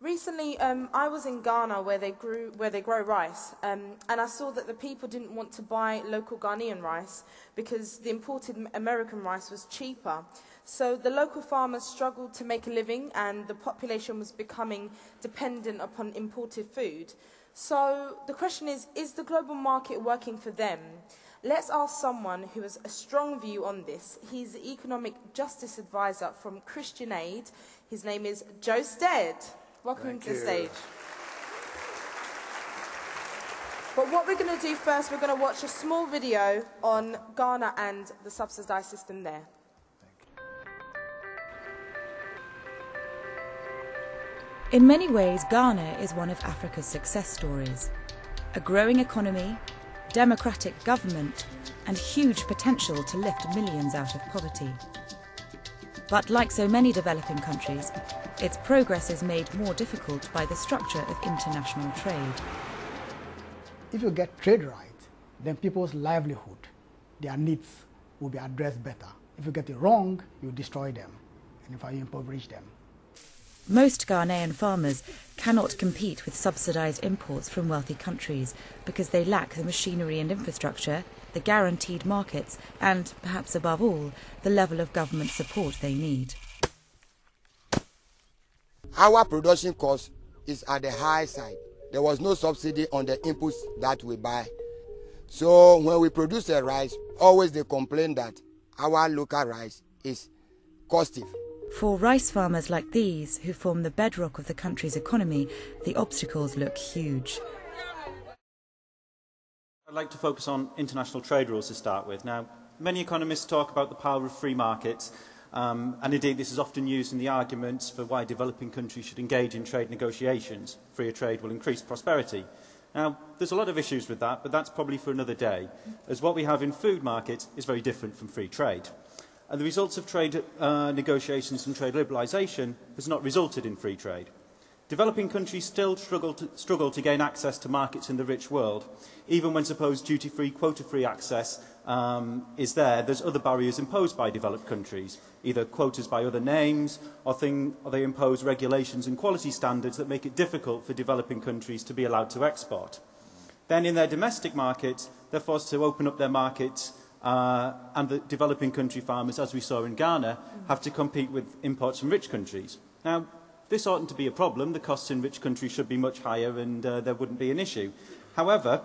Recently, I was in Ghana where they grow rice, and I saw that the people didn't want to buy local Ghanaian rice because the imported American rice was cheaper. So the local farmers struggled to make a living, and the population was becoming dependent upon imported food. So the question is the global market working for them? Let's ask someone who has a strong view on this. He's the Economic Justice Advisor from Christian Aid. His name is Joe Stead. Welcome to the stage. But what we're going to do first, we're going to watch a small video on Ghana and the subsidised system there. In many ways, Ghana is one of Africa's success stories. A growing economy, democratic government, and huge potential to lift millions out of poverty. But like so many developing countries, its progress is made more difficult by the structure of international trade. If you get trade right, then people's livelihood, their needs will be addressed better. If you get it wrong, you destroy them, and if you impoverish them. Most Ghanaian farmers cannot compete with subsidised imports from wealthy countries because they lack the machinery and infrastructure, the guaranteed markets, and, perhaps above all, the level of government support they need. Our production cost is at the high side. There was no subsidy on the inputs that we buy. So when we produce a rice, always they complain that our local rice is costly. For rice farmers like these, who form the bedrock of the country's economy, the obstacles look huge. I'd like to focus on international trade rules to start with. Now, many economists talk about the power of free markets, and indeed this is often used in the arguments for why developing countries should engage in trade negotiations. Freer trade will increase prosperity. Now, there's a lot of issues with that, but that's probably for another day, as what we have in food markets is very different from free trade. And the results of trade negotiations and trade liberalisation has not resulted in free trade. Developing countries still struggle to gain access to markets in the rich world. Even when supposed duty-free, quota-free access is there, there's other barriers imposed by developed countries, either quotas by other names, or they impose regulations and quality standards that make it difficult for developing countries to be allowed to export. Then in their domestic markets, they're forced to open up their markets, and the developing country farmers, as we saw in Ghana, have to compete with imports from rich countries. Now, this oughtn't to be a problem. The costs in rich countries should be much higher and there wouldn't be an issue. However,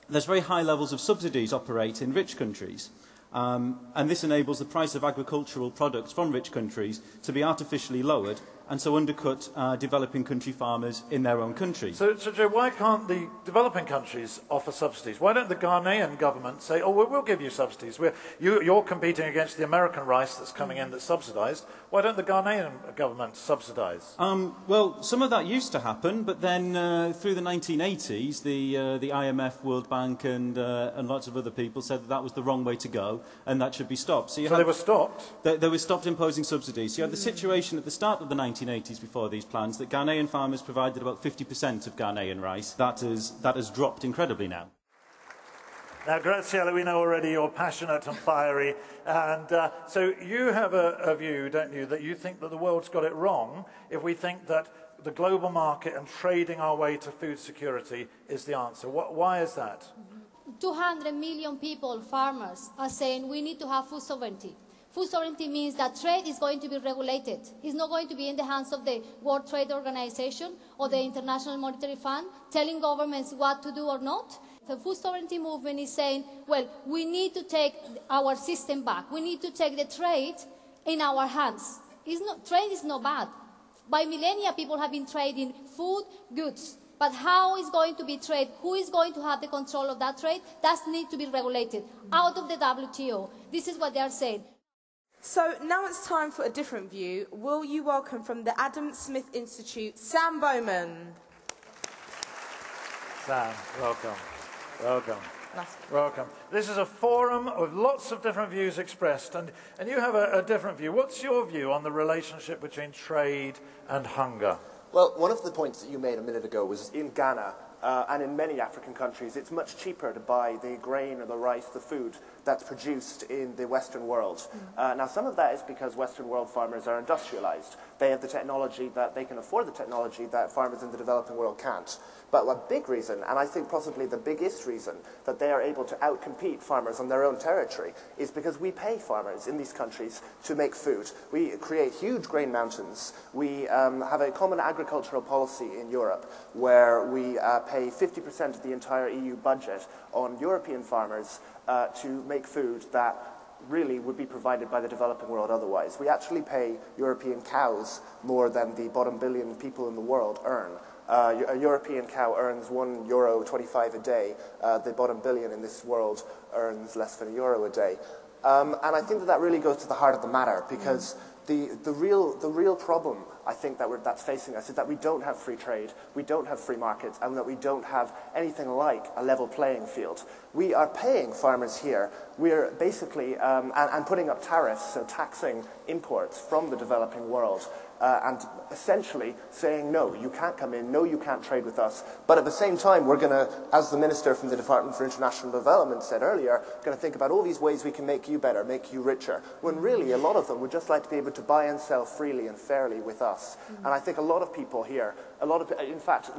there's very high levels of subsidies operate in rich countries. And this enables the price of agricultural products from rich countries to be artificially lowered and so undercut developing country farmers in their own countries. So Joe, why can't the developing countries offer subsidies? Why don't the Ghanaian government say, oh, we'll give you subsidies. You're competing against the American rice that's coming in that's subsidised. Why don't the Ghanaian government subsidise? Well, some of that used to happen, but then through the 1980s, the IMF, World Bank and lots of other people said that was the wrong way to go and that should be stopped. So they were stopped? They were stopped imposing subsidies. So you had the situation at the start of the 1980s before these plans that Ghanaian farmers provided about 50% of Ghanaian rice. That has dropped incredibly now. Now, Graciela, we know already you're passionate and fiery, and so you have a view, don't you, that you think that the world's got it wrong if we think that the global market and trading our way to food security is the answer. Why is that? 200 million people, farmers, are saying we need to have food sovereignty. Food sovereignty means that trade is going to be regulated. It's not going to be in the hands of the World Trade Organization or the International Monetary Fund telling governments what to do or not. The food sovereignty movement is saying, well, we need to take our system back. We need to take the trade in our hands. Trade is not bad. By millennia, people have been trading food, goods. But how is going to be trade? Who is going to have the control of that trade? That needs to be regulated out of the WTO. This is what they are saying. So now it's time for a different view. Will you welcome from the Adam Smith Institute, Sam Bowman? Sam, welcome. Welcome. Welcome. This is a forum with lots of different views expressed, and you have a different view. What's your view on the relationship between trade and hunger? Well, one of the points that you made a minute ago was in Ghana, And in many African countries, it's much cheaper to buy the grain or the rice, the food that's produced in the Western world. Now, some of that is because Western world farmers are industrialized. They have the technology that they can afford the technology that farmers in the developing world can't. But a big reason, and I think possibly the biggest reason, that they are able to outcompete farmers on their own territory is because we pay farmers in these countries to make food. We create huge grain mountains. We have a common agricultural policy in Europe where we pay 50% of the entire EU budget on European farmers to make food that really would be provided by the developing world otherwise. We actually pay European cows more than the bottom billion people in the world earn. A European cow earns €1.25 a day. The bottom billion in this world earns less than €1 a day. And I think that really goes to the heart of the matter, because the real problem, I think, that's facing us is that we don't have free trade, we don't have free markets, and that we don't have anything like a level playing field. We are paying farmers here. We're basically, and putting up tariffs, so taxing imports from the developing world. And essentially saying, no, you can't come in, no, you can't trade with us. But at the same time, we're going to, as the Minister from the Department for International Development said earlier, going to think about all these ways we can make you better, make you richer, when really a lot of them would just like to be able to buy and sell freely and fairly with us. And I think a lot of people here, in fact,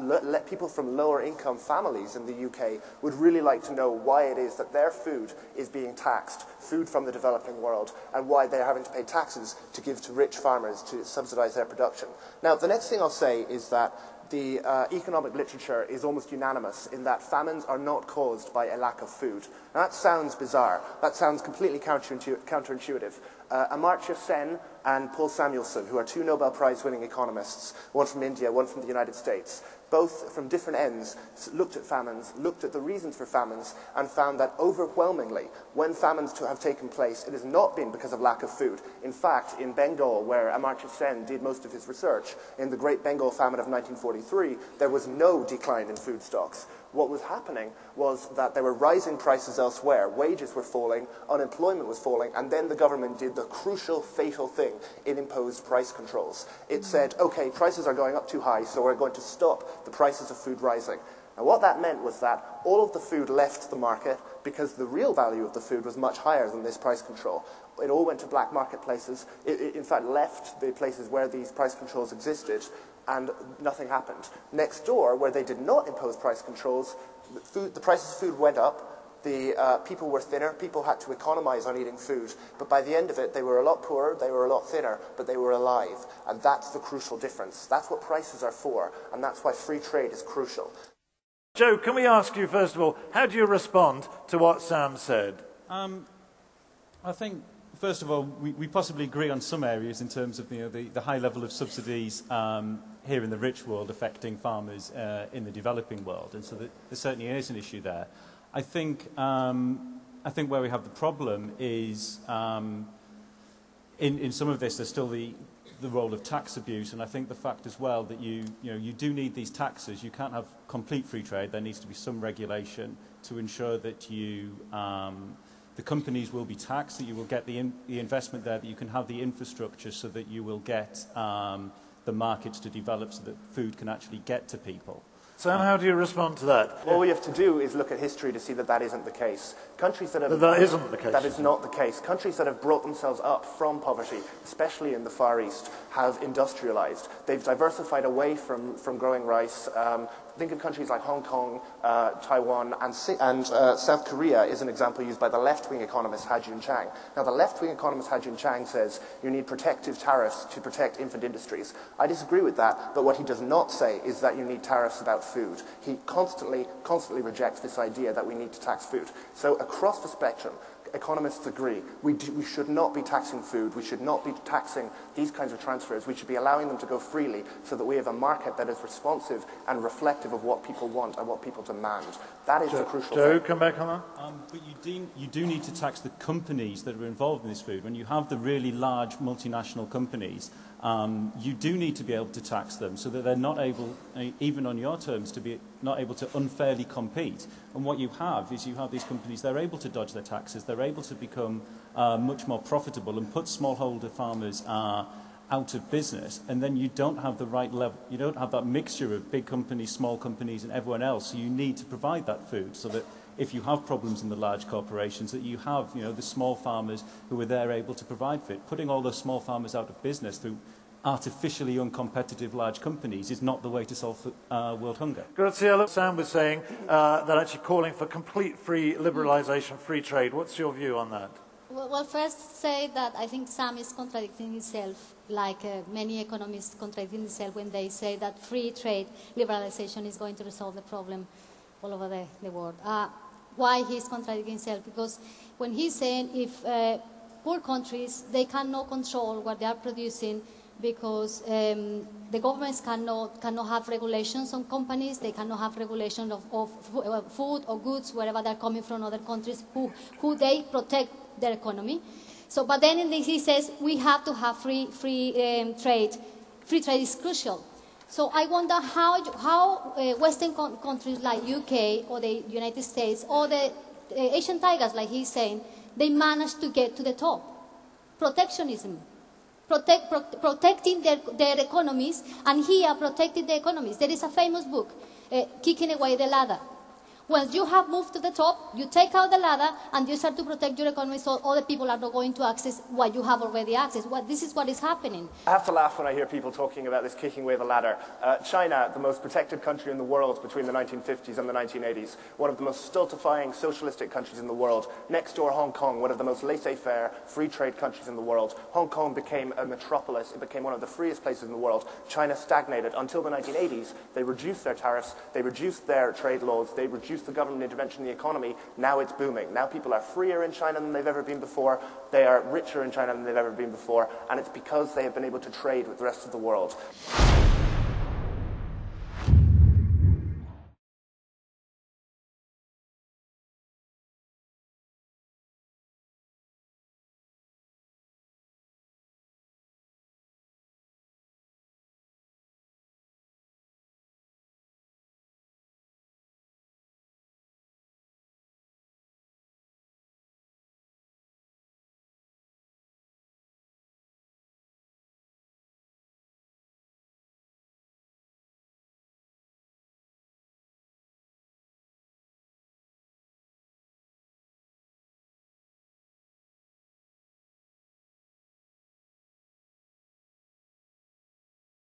people from lower income families in the UK would really like to know why it is that their food is being taxed, food from the developing world, and why they're having to pay taxes to give to rich farmers to subsidize their production. Now, the next thing I'll say is that the economic literature is almost unanimous in that famines are not caused by a lack of food. Now, that sounds bizarre. That sounds completely counterintuitive. Amartya Sen and Paul Samuelson, who are two Nobel Prize-winning economists, one from India, one from the United States, both from different ends, looked at famines, looked at the reasons for famines, and found that overwhelmingly, when famines have taken place, it has not been because of lack of food. In fact, in Bengal, where Amartya Sen did most of his research, in the Great Bengal Famine of 1943, there was no decline in food stocks. What was happening was that there were rising prices elsewhere, wages were falling, unemployment was falling, and then the government did the crucial, fatal thing. It imposed price controls. It said, okay, prices are going up too high, so we're going to stop the prices of food rising. And what that meant was that all of the food left the market because the real value of the food was much higher than this price control. It all went to black marketplaces. It in fact left the places where these price controls existed, and nothing happened. Next door, where they did not impose price controls, the prices of food went up, people were thinner, people had to economize on eating food, but by the end of it, they were a lot poorer, they were a lot thinner, but they were alive. And that's the crucial difference. That's what prices are for, and that's why free trade is crucial. Joe, can we ask you, first of all, how do you respond to what Sam said? I think, first of all, we possibly agree on some areas in terms of the high level of subsidies here in the rich world affecting farmers in the developing world, and so there certainly is an issue there. I think where we have the problem is in some of this there's still the role of tax abuse, and I think the fact as well that you do need these taxes. You can't have complete free trade. There needs to be some regulation to ensure that the companies will be taxed, that you will get the investment there, that you can have the infrastructure so that you will get the markets to develop so that food can actually get to people. Sam, how do you respond to that? All we have to do is look at history to see that that isn't the case. Countries that have... That isn't the case. That is not the case. Countries that have brought themselves up from poverty, especially in the Far East, have industrialized. They've diversified away from growing rice. Think of countries like Hong Kong, Taiwan, and South Korea is an example used by the left-wing economist Ha-Joon Chang. Now, the left-wing economist Ha-Joon Chang says you need protective tariffs to protect infant industries. I disagree with that, but what he does not say is that you need tariffs about food. He constantly rejects this idea that we need to tax food. So across the spectrum, economists agree. We should not be taxing food. We should not be taxing these kinds of transfers. We should be allowing them to go freely so that we have a market that is responsive and reflective of what people want and what people demand. That is the crucial thing. Joe, come back on that. But you do need to tax the companies that are involved in this food. When you have the really large multinational companies, you do need to be able to tax them so that they're not able, even on your terms, to be not able to unfairly compete. And what you have is you have these companies, they're able to dodge their taxes, they're able to become much more profitable and put smallholder farmers out of business, and then you don't have the right level, you don't have that mixture of big companies, small companies and everyone else, so you need to provide that food so that if you have problems in the large corporations, that you have, you know, the small farmers who are there able to provide for it. Putting all those small farmers out of business through artificially uncompetitive large companies is not the way to solve world hunger. Graciela, Sam was saying that actually calling for complete free liberalisation, free trade. What's your view on that? Well, first say that I think Sam is contradicting himself, like many economists contradicting themselves when they say that free trade liberalisation is going to resolve the problem all over the world. Why he's contradicting himself? Because when he's saying if poor countries, they cannot control what they are producing because the governments cannot have regulations on companies, they cannot have regulations of food or goods, wherever they're coming from other countries, who they protect their economy. So, but then he says we have to have free trade. Free trade is crucial. So I wonder how Western countries like UK or the United States or the Asian tigers, like he's saying, they managed to get to the top. Protectionism. Protecting their economies, and here protecting the economies. There is a famous book, Kicking Away the Ladder. Once you have moved to the top, you take out the ladder and you start to protect your economy so other people are not going to access what you have already accessed. This is what is happening. I have to laugh when I hear people talking about this kicking away the ladder. China, the most protected country in the world between the 1950s and the 1980s, one of the most stultifying socialistic countries in the world. Next door, Hong Kong, one of the most laissez-faire, free trade countries in the world. Hong Kong became a metropolis. It became one of the freest places in the world. China stagnated until the 1980s. They reduced their tariffs. They reduced their trade laws. They reduced the government intervention in the economy. Now it's booming. Now people are freer in China than they've ever been before. They are richer in China than they've ever been before. And it's because they have been able to trade with the rest of the world.